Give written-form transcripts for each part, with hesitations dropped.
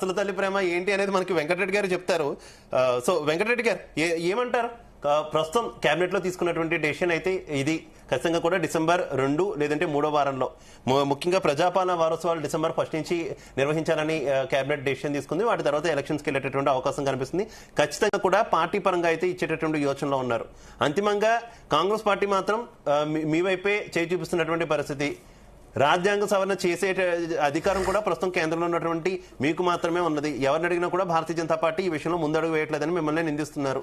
అసలు తల్లి ప్రేమ ఏంటి అనేది మనకి వెంకటరెడ్డి గారు చెప్తారు. సో వెంకటరెడ్డి గారు ఏమంటారు? ప్రస్తుతం కేబినెట్ లో తీసుకున్నటువంటి డెసిషన్ అయితే ఇది ఖచ్చితంగా కూడా డిసెంబర్ 2 లేదంటే 3వ వారంలో ముఖ్యంగా ప్రజాపాలన వారోత్సవాలు డిసెంబర్ 1 నుంచి నిర్వహించాలని కేబినెట్ డెసిషన్ తీసుకుంది. వాటి తర్వాత ఎలక్షన్స్కి వెళ్ళేటటువంటి అవకాశం కనిపిస్తుంది. ఖచ్చితంగా కూడా పార్టీ పరంగా అయితే ఇచ్చేటటువంటి యోచనలో ఉన్నారు. అంతిమంగా కాంగ్రెస్ పార్టీ మాత్రం మీ వైపే చేయి చూపిస్తున్నటువంటి పరిస్థితి. రాజ్యాంగ సవరణ చేసే అధికారం కూడా ప్రస్తుతం కేంద్రంలో ఉన్నటువంటి మీకు మాత్రమే ఉన్నది. ఎవరిని అడిగినా కూడా భారతీయ జనతా పార్టీ ఈ విషయంలో ముందడుగు వేయట్లేదని మిమ్మల్ని నిందిస్తున్నారు.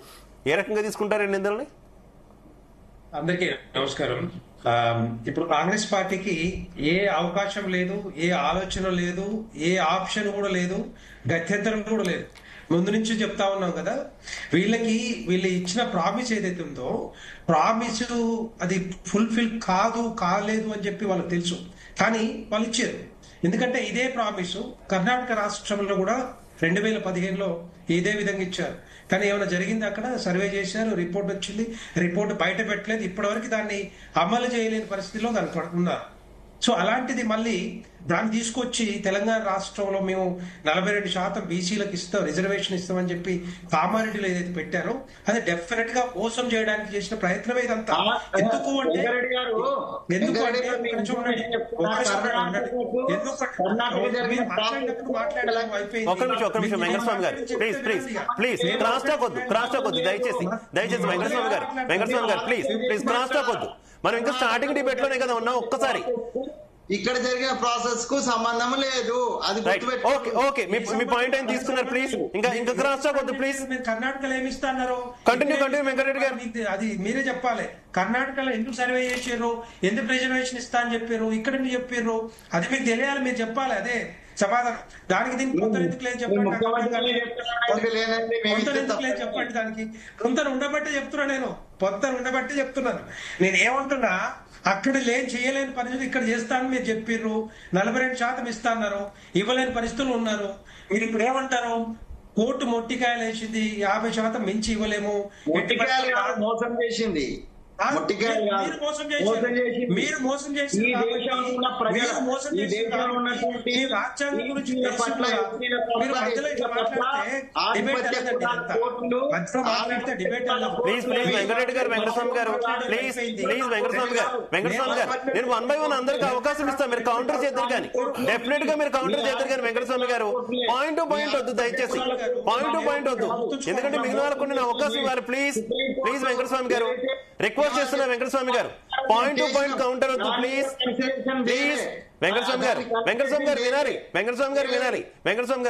ఏ రకంగా తీసుకుంటారు నిందల్ని? అందరికీ నమస్కారం. ఇప్పుడు కాంగ్రెస్ పార్టీకి ఏ అవకాశం లేదు, ఏ ఆలోచన లేదు, ఏ ఆప్షన్ కూడా లేదు, గత్యంతరం కూడా లేదు. ముందు నుంచి చెప్తా ఉన్నాం కదా, వీళ్ళు ఇచ్చిన ప్రామిస్ ఏదైతే ఉందో ప్రామిస్ అది ఫుల్ఫిల్ కాలేదు అని చెప్పి వాళ్ళకి తెలుసు. కానీ వాళ్ళు ఇచ్చారు. ఎందుకంటే ఇదే ప్రామిస్ కర్ణాటక రాష్ట్రంలో కూడా 2015లో ఇదే విధంగా ఇచ్చారు. కానీ ఏమైనా జరిగింది? అక్కడ సర్వే చేశారు, రిపోర్ట్ వచ్చింది, రిపోర్ట్ బయట పెట్టలేదు. ఇప్పటివరకు దాన్ని అమలు చేయలేని పరిస్థితిలో దాన్ని ఉన్నారు. సో అలాంటిది మళ్ళీ దాన్ని తీసుకొచ్చి తెలంగాణ రాష్ట్రంలో మేము 42% బీసీలకు ఇస్తాం, రిజర్వేషన్ ఇస్తామని చెప్పి కామారెడ్డిలో ఏదైతే పెట్టారో అది డెఫినెట్ గా మోసం చేయడానికి చేసిన ప్రయత్నమే ఇదంతా. ఎందుకు అంటే దయచేసి వెంకటస్వామి గారు ప్లీజ్ క్రాస్ టాక్ వద్దు. మనం ఇంకా స్టార్టింగ్ డిబేట్ లోనే కదా ఉన్నాం. ఒక్కసారి ఇక్కడ జరిగిన ప్రాసెస్ కు సంబంధం లేదు. అది ఓకే, మీ పాయింట్ ఏం తీసుకున్నారు? ప్లీజ్ ఇంకా క్రాస్ టాక్ వద్దు ప్లీజ్. కర్ణాటకలో ఏమి ఇస్తున్నారు? కంటిన్యూ వెంకటరెడ్డి గారు. అది మీరే చెప్పాలి. కర్ణాటకలో ఎందుకు సర్వే చేసారు, ఎందుకు రిజర్వేషన్ ఇస్తా అని చెప్పారు, ఇక్కడ ఎందుకు చెప్పారు, అది మీకు తెలియాలి, మీరు చెప్పాలి. అదే సమాధానం. దానికి దీనికి కొంత ఎందుకు లేదు చెప్పండి. చెప్పండి దానికి కొంత ఉండబట్టే చెప్తున్నా. ఉండబట్టే చెప్తున్నాను. నేను ఏమంటున్నా, అక్కడ చేయలేని పరిస్థితి ఇక్కడ చేస్తానని మీరు చెప్పారు. 42% ఇస్తా అన్నారు, ఇవ్వలేని పరిస్థితులు ఉన్నారు. మీరు ఇప్పుడు ఏమంటారు? కోర్టు మొట్టికాయలు వేసింది, 50% మించి ఇవ్వలేము, మోసం చేసింది. మీరు మోసం చేసి రాజ్యాంగం గురించి మీరు మధ్యలో ఇట్లా మాట్లాడితే డిబేట్ వెంకటరెడ్డి గారు, వెంకటస్వామి గారు ప్లీజ్ వెంకటస్వామి గారు నేను 1 by 1 అందరికి అవకాశం ఇస్తాను. మీరు కౌంటర్ చేద్దరు కానీ, డెఫినెట్ గా మీరు కౌంటర్ చేద్దరు కానీ వెంకటస్వామి గారు పాయింట్ టు పాయింట్ వద్దు, దయచేసి పాయింట్ టు పాయింట్ వద్దు. ఎందుకంటే మిగిలిన వాళ్ళకు నేను అవకాశం ఇవ్వాలి. ప్లీజ్ వెంకటస్వామి గారు రిక్వెస్ట్ చేస్తున్నా. వెంకటస్వామి గారు పాయింట్ టు పాయింట్ కౌంటర్ వద్దు ప్లీజ్. వెంకటస్వామి గారు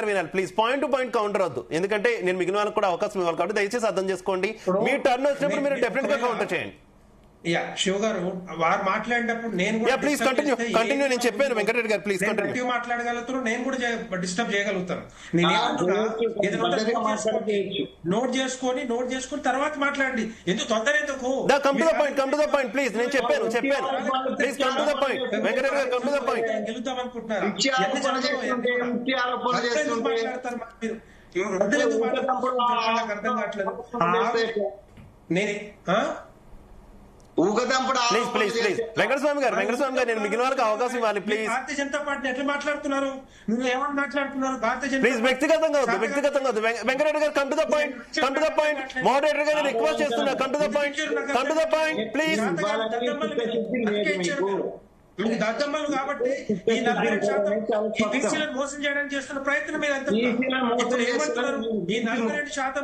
వినాలి please. Point to point counter వద్దు. ఎందుకంటే నేను మిగిలిన వాళ్ళకి కూడా అవకాశం ఇవ్వాలి కాబట్టి దయచేసి అర్థం చేసుకోండి. మీ టర్న్ వచ్చినప్పుడు మీరు డెఫినెట్ గా కౌంటర్ చేయండి. శివ గారు వారు మాట్లాడినప్పుడు నేను ప్లీజ్ కంటిన్యూ. నేను చెప్పాను వెంకటరెడ్డి గారు ప్లీజ్ కంటిన్యూ. మాట్లాడగలుగుతాను, నేను కూడా డిస్టర్బ్ చేయగలుగుతాను. నోట్ చేసుకొని తర్వాత మాట్లాడండి. ఎందుకు తొందర? ఎందుకు? Come to the point please. నేను చెప్పాను please come to the point. Venkatreddy గారు కమ్ టు ద పాయింట్. గెలుద్దాం అనుకుంటున్నారా? అర్థం కావట్లేదు. ప్లీజ్ వెంకటస్వామి గారు నేను మిగిలిన వాళ్ళకి అవకాశం ఇవ్వాలి ప్లీజ్. భారతీయ జనతా పార్టీ ఎట్లా మాట్లాడుతున్నారు? మీరు ఏమని మాట్లాడుతున్నారు? భారతీయ జనతా ప్లీజ్ వ్యక్తిగతంగా వద్దు. వెంకటరెడ్డి గారు come to the point. Moderator గారు రిక్వెస్ట్ చేస్తున్నా, come to the point please. మీకు దద్దమ్మలు కాబట్టి ఈ 42% ఈ బీసీలను మోసం చేయడానికి చేస్తున్న ప్రయత్నం మీద ఇప్పుడు ఏమంటున్నారు? ఈ 42%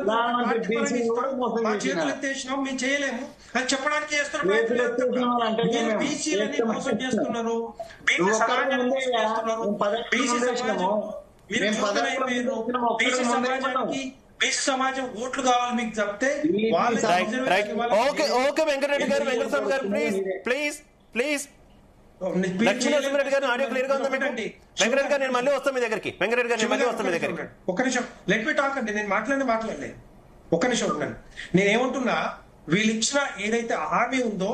మా చేతులు ఎత్తేసినాం, మేము చేయలేము అని చెప్పడానికి చేస్తున్న ప్రయత్నం. బీసీలని మోసం చేస్తున్నారు, బీసీ సమాజాన్ని మోసం చేస్తున్నారు. బీసీ సమాజం ఓట్లు కావాలి మీకు చెప్తే ఓకే వెంకటరెడ్డి గారు, వెంకటస్వామి గారు ప్లీజ్. లక్ష్మీనరసింహారెడ్డి గారు ఆడియో క్లియర్ గా ఉందా మీకు? వెంకటరెడ్డి గారు నేను మళ్ళీ వస్తాను మీ దగ్గరికి. ఒక్క నిమిషం లెట్ మీ టాక్ అండి. నేను మాట్లాడలేదు. ఒక్క నిమిషం ఉన్నాను. నేనేమంటున్నా, వీళ్ళు ఇచ్చిన ఏదైతే హామీ ఉందో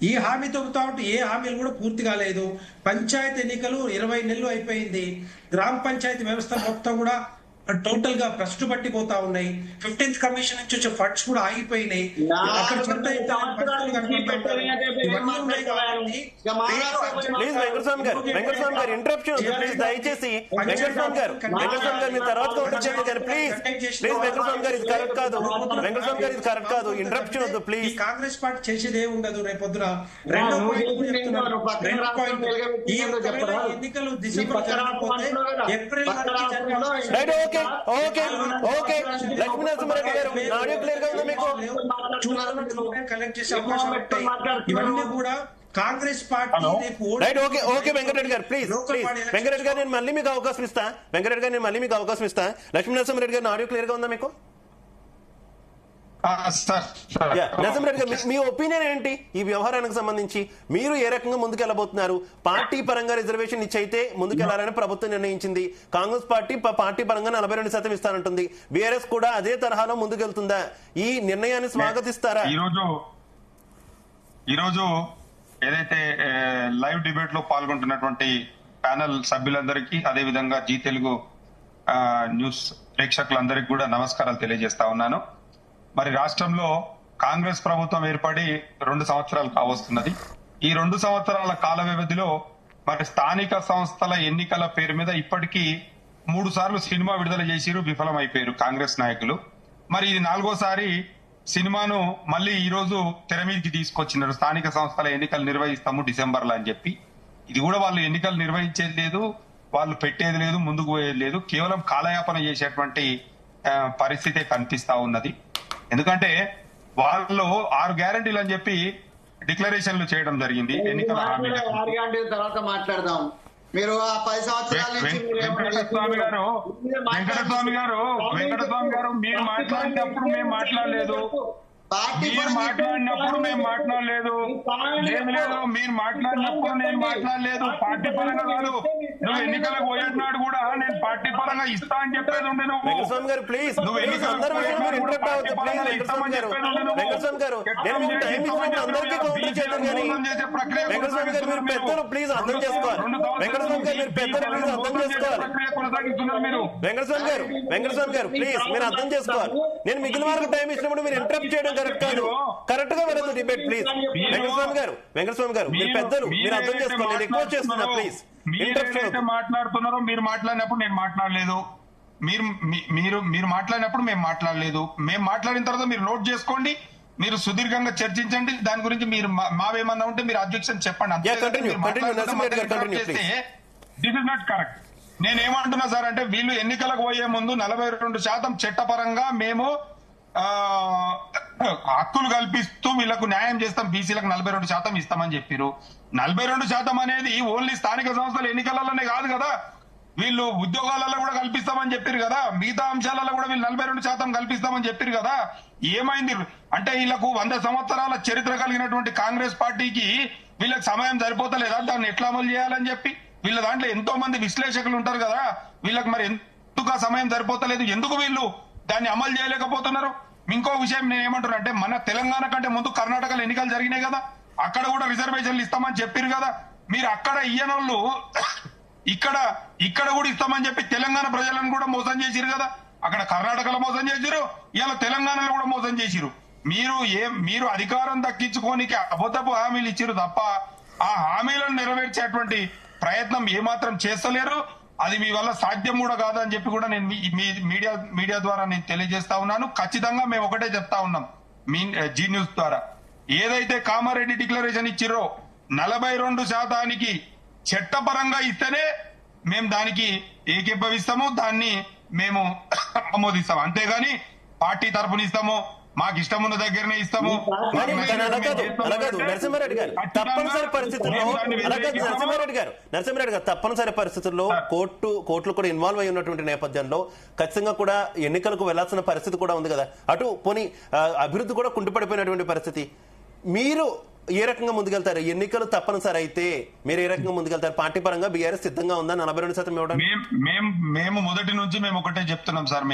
ఈ హామీతో కాబట్టి ఏ హామీలు కూడా పూర్తి కాలేదు. పంచాయతీ ఎన్నికలు 20 నెలలు అయిపోయింది. గ్రామ పంచాయతీ వ్యవస్థ మొత్తం కూడా టోటల్ గా భ్రష్టు పట్టిపోతా ఉన్నాయి. 15th కమిషన్ నుంచి వచ్చే ఫండ్స్ కూడా ఆగిపోయినాయి. అక్కడ చెత్త ఇవన్నీ ఉన్నాయి కాబట్టి ప్లీజ్ వెంకటస్వామి గారు ఇంటరప్షన్ ప్లీజ్, దయచేసి వెంకటస్వామి గారు మీరు తర్వాత వచ్చేది కానీ ప్లీజ్ వెంకటస్వామి గారు ఇది కరెక్ట్ కాదు, వెంకటస్వామి గారు ఇది కరెక్ట్ కాదు, ఇంటరప్షన్ వద్దు ప్లీజ్. కాంగ్రెస్ పార్టీ చేసేది ఏమి ఉండదు. రేపొద్దున రెండో పాయింట్ ఎన్నికలు డిసెంబర్ జరిగిపోతే April right. Okay Lakshmi Narasimha Reddy గారు ఆడియో క్లియర్ గా ఉందా మీకు? కలెక్ట్ చేసే అవకాశం ఉంటాయి. ఇవన్నీ కూడా Congress party right. Okay Venkatreddy గారు ప్లీజ్ వెంకటరెడ్డి గారు నేను మళ్ళీ మీకు అవకాశం ఇస్తా. లక్ష్మీ నరసింహారెడ్డి గారు ఆడియో క్లియర్ గా ఉందా మీకు? నరసింహారెడ్డి గారు మీ ఒపీనియన్ ఏంటి ఈ వ్యవహారానికి సంబంధించి? మీరు ఏ రకంగా ముందుకెళ్లబోతున్నారు? పార్టీ పరంగా రిజర్వేషన్ ఇచ్చైతే ముందుకెళ్లాలని ప్రభుత్వం నిర్ణయించింది. కాంగ్రెస్ పార్టీ పరంగా 42% ఇస్తానంటుంది. బీఆర్ఎస్ కూడా అదే తరహాలో ముందుకెళ్తుందా? ఈ నిర్ణయాన్ని స్వాగతిస్తారా? ఈరోజు ఏదైతే లైవ్ డిబేట్ లో పాల్గొంటున్నటువంటి ప్యానల్ సభ్యులందరికీ, అదే విధంగా జీ తెలుగు న్యూస్ ప్రేక్షకులందరికీ కూడా నమస్కారాలు తెలియజేస్తా ఉన్నాను. మరి రాష్ట్రంలో కాంగ్రెస్ ప్రభుత్వం ఏర్పడి 2 సంవత్సరాలు కావస్తున్నది. ఈ 2 సంవత్సరాల కాల వ్యవధిలో మరి స్థానిక సంస్థల ఎన్నికల పేరు మీద ఇప్పటికీ 3 సార్లు సినిమా విడుదల చేసిరు, విఫలమైపోయారు కాంగ్రెస్ నాయకులు. మరి ఇది 4వసారి సినిమాను మళ్ళీ ఈ రోజు తెర మీదకి తీసుకొచ్చినారు. స్థానిక సంస్థల ఎన్నికలు నిర్వహిస్తాము డిసెంబర్లో అని చెప్పి. ఇది కూడా వాళ్ళు ఎన్నికలు నిర్వహించేది లేదు, వాళ్ళు పెట్టేది లేదు, ముందుకు పోయేది లేదు. కేవలం కాలయాపన చేసేటువంటి పరిస్థితే కనిపిస్తా ఉన్నది. ఎందుకంటే వాళ్ళు 6 గ్యారంటీలు అని చెప్పి డిక్లరేషన్లు చేయడం జరిగింది ఎన్నికల హామీల. 6 గ్యారంటీల తర్వాత మాట్లాడదాం. మీరు ఆ 10 సంవత్సరాల నుంచి వెంకటస్వామి గారు మీరు మాట్లాడినప్పుడు మేము మాట్లాడలేదు. మీరు మాట్లాడినప్పుడు మేము మాట్లాడలేదు. లేదు మీరు మాట్లాడినప్పుడు నేను మాట్లాడలేదు. పార్టీ పరంగా కాదు. నువ్వు ఎన్నికలకు పోయేనాడు కూడా నేను పార్టీ పరంగా ఇస్తా అని చెప్పేది ఉండే. నువ్వు ప్లీజ్ నువ్వు ఎన్నికలకు ప్లీజ్ అర్థం చేసుకోవాలి. వెంకటస్వామి గారు ప్లీజ్ మీరు అర్థం చేసుకోవాలి. నేను మిగిలిన వారికి టైం ఇచ్చినప్పుడు మీరు ఇంటరప్ట్ చేయడం కరెక్ట్ కాదు. కరెక్ట్ గా వెళ్ళదు డిబేట్ ప్లీజ్. వెంకటస్వామి గారు మీరు పెద్దలు, మీరు అర్థం చేసుకోవాలి. నేను రిక్వెస్ట్ చేస్తున్నా ప్లీజ్. మీరు మాట్లాడుతున్నారో మీరు మాట్లాడినప్పుడు నేను మాట్లాడలేదు. మీరు మాట్లాడినప్పుడు మేము మాట్లాడలేదు. మేము మాట్లాడిన తర్వాత మీరు నోట్ చేసుకోండి, మీరు సుదీర్ఘంగా చర్చించండి. దాని గురించి మీరు మావేమన్నా ఉంటే మీరు అబ్జెక్షన్ చెప్పండి. This is not correct. నేనేమంటున్నా సార్ అంటే వీళ్ళు ఎన్నికలకు పోయే ముందు 42% చట్టపరంగా మేము హక్కులు కల్పిస్తూ వీళ్లకు న్యాయం చేస్తాం, బీసీలకు 42% ఇస్తామని చెప్పారు. 42% అనేది ఓన్లీ స్థానిక సంస్థల ఎన్నికలలోనే కాదు కదా, వీళ్ళు ఉద్యోగాలలో కూడా కల్పిస్తామని చెప్పారు కదా, మిగతా అంశాలలో కూడా వీళ్ళు 42% కల్పిస్తామని చెప్పారు కదా. ఏమైంది అంటే వీళ్లకు 100 సంవత్సరాల చరిత్ర కలిగినటువంటి కాంగ్రెస్ పార్టీకి వీళ్ళకి సమయం సరిపోతలేదా దాన్ని ఎట్లా అమలు చేయాలని చెప్పి? వీళ్ళ దాంట్లో ఎంతో మంది విశ్లేషకులు ఉంటారు కదా, వీళ్ళకి మరి ఎందుకు సమయం సరిపోతలేదు, ఎందుకు వీళ్ళు దాన్ని అమలు చేయలేకపోతున్నారు? ఇంకో విషయం నేను ఏమంటున్నా అంటే మన తెలంగాణ కంటే ముందు కర్ణాటకలో ఎన్నికలు జరిగినాయి కదా, అక్కడ కూడా రిజర్వేషన్లు ఇస్తామని చెప్పారు కదా. మీరు అక్కడ ఇయ్యనోళ్ళు ఇక్కడ కూడా ఇస్తామని చెప్పి తెలంగాణ ప్రజలను కూడా మోసం చేసిరు కదా. అక్కడ కర్ణాటకలో మోసం చేసిరు, ఇలా తెలంగాణలో కూడా మోసం చేసిరు. మీరు అధికారం దక్కించుకోనికి అబద్ధపు హామీలు ఇచ్చిరు తప్ప ఆ హామీలను నెరవేర్చేటువంటి ప్రయత్నం ఏమాత్రం చేస్తలేరు. అది మీ వల్ల సాధ్యం కూడా కాదని చెప్పి కూడా నేను మీడియా ద్వారా నేను తెలియజేస్తా ఉన్నాను. ఖచ్చితంగా మేము ఒకటే చెప్తా ఉన్నాం మీ జీ న్యూస్ ద్వారా, ఏదైతే కామారెడ్డి డిక్లరేషన్ ఇచ్చిరో 42% చట్టపరంగా ఇస్తేనే మేము దానికి ఏకీభవిస్తాము, దాన్ని మేము ఆమోదిస్తాము. అంతేగాని పార్టీ తరఫున ఇస్తాము, మాకు ఇష్టం ఉన్న దగ్గరనే ఇస్తాము. నరసింహారెడ్డి గారు తప్పనిసరి పరిస్థితుల్లో కోర్టులు కూడా ఇన్వాల్వ్ అయి ఉన్నటువంటి నేపథ్యంలో ఖచ్చితంగా కూడా ఎన్నికలకు వెళ్లాల్సిన పరిస్థితి కూడా ఉంది కదా. అటు పోనీ అభివృద్ధి కూడా కుంటుపడిపోయినటువంటి పరిస్థితి. మీరు ఏ రకంగా ముందుకెళ్తారు? ఎన్నికలు తప్పనిసరి అయితే మీరు ఏ రకంగా ముందుకెళ్తారు? పార్టీ పరంగా బీఆర్ఎస్ సిద్ధంగా ఉందా 42% ఇవ్వడం? మేము మొదటి నుంచి మేము ఒకటే చెప్తున్నాం సార్,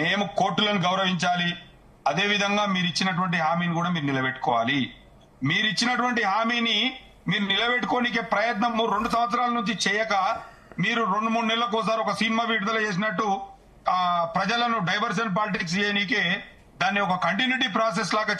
మేము కోర్టులను గౌరవించాలి. అదే విధంగా మీరు ఇచ్చినటువంటి హామీని కూడా మీరు నిలబెట్టుకోవాలి. మీరు ఇచ్చినటువంటి హామీని మీరు నిలబెట్టుకోనికే ప్రయత్నం 2 సంవత్సరాల నుంచి చేయక మీరు 2-3 నెలలకు ఒకసారి ఒక సినిమా విడుదల చేసినట్టు ప్రజలను డైవర్షన్ పాలిటిక్స్ చేయనీకే దాన్ని ఒక కంటిన్యూటీ ప్రాసెస్ లాగా